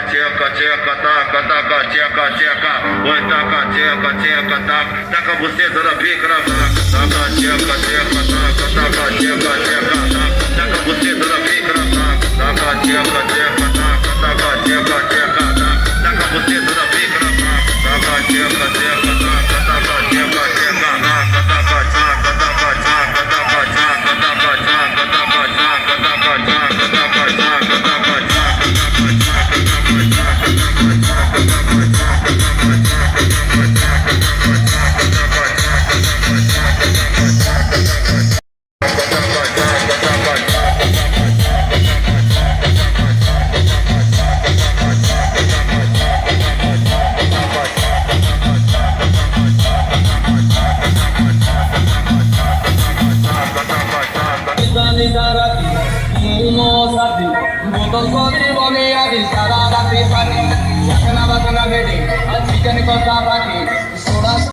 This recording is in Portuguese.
tcheca, tcheca, taca, taca, tcheca, tcheca. Oi, taca, tcheca, tcheca, taca. Taca você na pica na vaca. Taca, tcheca, tcheca, taca, taca, tcheca, tcheca, taca. Taca você na pica na vaca. Taca, tcheca, tcheca, taca, taca, tcheca, tcheca, taca. Taca você na pica na vaca. Taca, tcheca, tcheca, taca, taca, tcheca, tcheca, taca. Taca, taca, taca, taca, taca, taca, taca, taca, taca, taca, taca, taca, taca, taca, taca, Botol kodri bole adi sarada pisani yakna bakna bedi chicken ko sabaki soda